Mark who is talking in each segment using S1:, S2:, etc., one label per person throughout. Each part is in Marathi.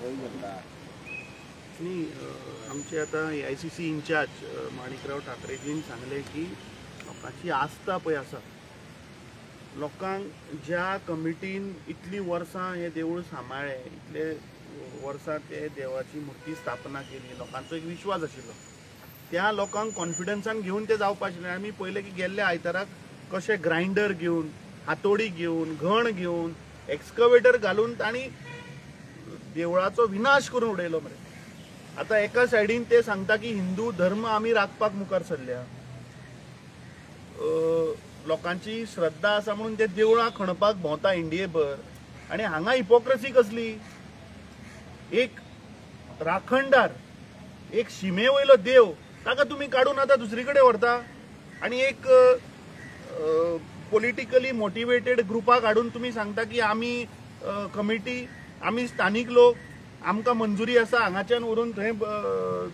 S1: नाही आमचे आता AICC इंचार्ज माणिकराव ठाकरेजीन सांगले की लोकांची आस्था पळय आसा, लोकांक ज्या कमिटीन इतली वर्सां हे देवूळ सांबाळ्ळे, इतले वर्सां ते देवाची मुर्ती स्थापना केली, लोकांचो एक विश्वास आशिल्लो, त्या लोकांक कॉन्फिडन्सान घेवन ते जावपाक आशिल्ले। आमी पळयलें की गेल्ल्या आयताराक कशे ग्राइंडर घेवन, हातोडी घेवन, घण घेवन, एक्सकवेटर घालून तांणी देवळाचो विनाश करून उडयलो मरे। आता एका सायडीन ते सांगता की हिंदू धर्म आमी राखपाक मुखार सरल्या, लोकांची श्रद्धा आसा म्हणून ते देवळां खणपाक भोंवता इंडियेभर, आनी हांगा हिपोक्रेसी कसली। एक राखणदार, एक शिमे वयलो देव, ताका तुमी काडून आतां दुसरी कडेन व्हरता, आनी एक पॉलिटिकली मोटिवेटेड ग्रुपाक हाडून तुमी सांगता की आमी कमिटी, आमी स्थानीक लोक, आमकां मंजुरी आसा हांगाच्यान व्हरून थंय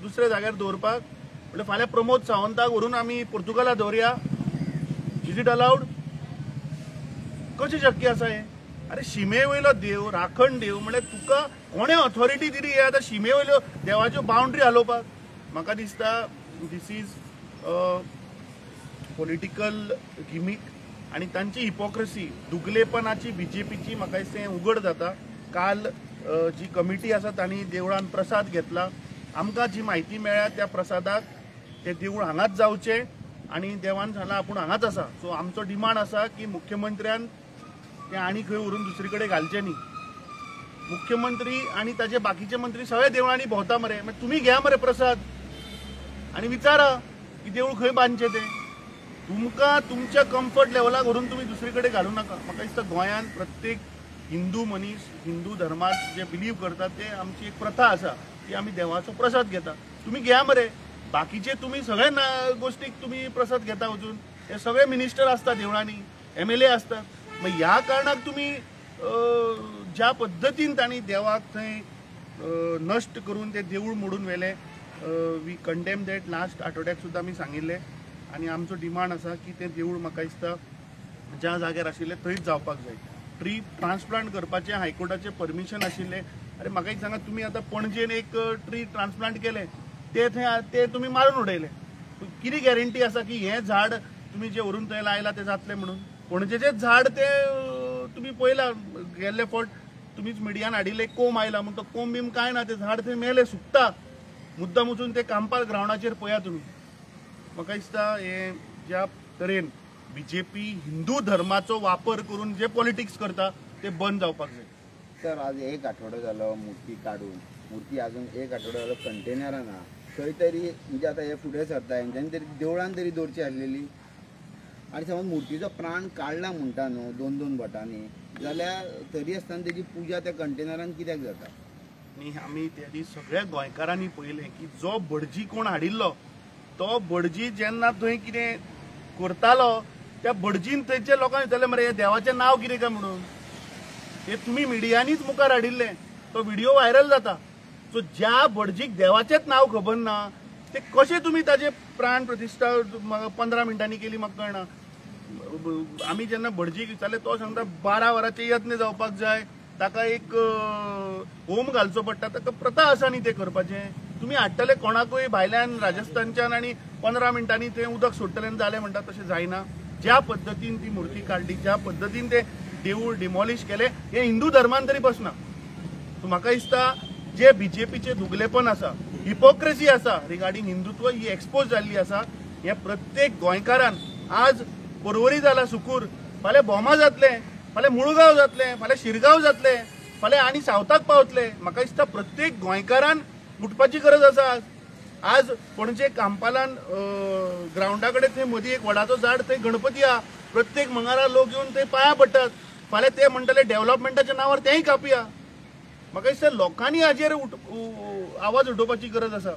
S1: दुसऱ्या जाग्यार दवरपाक। म्हणजे फाल्यां प्रमोद सावंताक व्हरून आमी पोर्तुगाला दवरया, इज इट अलाउड? कशें शक्य आसा हे? अरे शिमे वयलो देव, राखण देव म्हणजे तुका कोणें ऑथॉरिटी दिली हे आतां शिमे वयल्यो देवाच्यो बाउंड्री हालोवपाक? म्हाका दिसता दीस इज पॉलिटिकल गिमीक आनी तांची हिपोक्रेसी, दुगलेपणाची BJPची म्हाका दिसता हें उघड जाता। काल जी कमिटी आसा तांणी देवळान प्रसाद घेतला, आमकां जी म्हायती मेळ्ळ्या त्या प्रसादाक ते देवूळ हांगाच जावचें आनी देवान सांगलां आपूण हांगाच आसा। सो आमचो डिमांड आसा की मुख्यमंत्र्यान ते आनी खंय व्हरून दुसरे कडेन घालचें न्ही। मुख्यमंत्री आनी ताचे बाकीचे मंत्री सगळ्या देवळांनी भोंवता मरे, मागीर तुमी घ्या मरे प्रसाद आनी विचारा की देवूळ खंय बांदचें तें। तुमकां तुमच्या कम्फर्ट लेवलाक व्हरून तुमी दुसरे कडेन घालूं नाका। म्हाका दिसता गोंयांत प्रत्येक हिंदू मनीस, हिंदू धर्मात जे बिलीव करतात ते आमची एक प्रथा आसा की आमी देवाचो प्रसाद घेता, तुमी घ्या मरे। बाकीचे तुमी सगळे गोष्टीक तुमी प्रसाद घेता वचून, हे सगळे मिनिस्टर असतात देवळांनी, MLA असतात, मग ह्या कारणाक तुमी ज्या पद्दतीन तांणी देवाक थंय नश्ट करून ते देवूळ मोडून व्हेले, वी कंडेम दॅट। लास्ट आठवड्याक सुद्दां आमी सांगिल्लें आनी आमचो डिमांड आसा की ते देवूळ म्हाका दिसता ज्या जाग्यार आशिल्ले थंयच जावपाक जाय। ट्री ट्रान्सप्लांट करपाचें हायकोर्टाचें परमिशन आशिल्लें, अरे म्हाका एक सांगात, तुमी आतां पणजेन एक ट्री ट्रान्सप्लांट केलें, ते थंय ते तुमी मारून उडयले, कितें गॅरंटी आसा की हें झाड तुमी जे व्हरून थंय लायला तें जातलें म्हणून? पणजेचें झाड ते तुमी पळयलां, गेल्ले फावट तुमीच मिडियान हाडिल्ले कोंब आयला म्हणून, तो कोंब बीम कांय ना, ते झाड थंय मेले, सुकता। मुद्दाम वचून ते कांपाल ग्रावंडाचेर पळया तुमी। म्हाका दिसता हे ज्या तरेन BJP हिंदू धर्माचो वापर करून जे पॉलिटिक्स करता ते बंद जावपाक जाय।
S2: सर आज एक आठवडो जालो मुर्ती काडून, मुर्ती अजून एक आठवडो जालो कंटेनरां ना, खंय तरी म्हणजे आतां हे फुडें सरता हेंच्यांनी तरी देवळान तरी दवरची आसलेली। आनी समज मुर्तीचो प्राण काडला म्हणटा न्हू 2-2 बोटांनी, जाल्यार तरी आसतना तेजी पुजा त्या कंटेनरान कित्याक जाता?
S1: आनी आमी त्या सगळ्या गोंयकारांनी पळयलें की जो भटजी कोण हाडिल्लो, तो भटजी जेन्ना थंय कितें करतालो, त्या भटजीन थंयच्या लोकांक विचारलें मरे हे देवाचें नांव कितें काय म्हणून, ते तुमी मिडियानीच मुखार हाडिल्लें, तो व्हिडिओ व्हायरल जाता। सो ज्या भटजीक देवाचेंच नांव खबर ना, ते कशें तुमी ताचे प्राण प्रतिश्ठा 15 मिनटांनी केली म्हाका कळना। आमी जेन्ना भटजीक विचारलें, तो सांगता 12 वरांचे यत्न जावपाक जाय, ताका एक होम घालचो पडटा, ताका प्रथा आसा न्ही तें करपाचें। तुमी हाडटले कोणाकूय भायल्यान राजस्थानच्यान आनी 15 मिनटांनी थंय उदक सोडटले जालें म्हणटा, तशें जायना। ज्या पद्दतीन ती मुर्ती काडली, ज्या पद्दतीन ते देवूळ डिमॉलिश केले, हे हिंदू धर्मान तरी बसना। सो म्हाका दिसता जे BJPचे दुगलेपण आसा, हिपोक्रेसी आसा रिगार्डिंग हिंदुत्व, ही एक्सपोज जाल्ली आसा। हे प्रत्येक गोंयकारान, आज पर्वरी जाला सुकूर, फाल्यां बोमा जातले, फाल्यां मुळगांव जातले, फाल्यां शिरगांव जातले, फाल्यां आनी सावथाक पावतले। म्हाका दिसता प्रत्येक गोंयकारान उठपाची गरज आसा। आज पणजे कांपालान ग्राउंडा कडेन थंय मदीं एक वडाचो झाड, थंय गणपती आहा, प्रत्येक मंगळारा लोक येवन थंय पांयां पडटात, फाल्यां ते म्हणटले डेव्हलपमेंटाच्या नांवार तेंय कापया। म्हाका दिसता लोकांनी हाजेर आवाज उठोवपाची गरज आसा।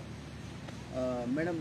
S2: मॅडम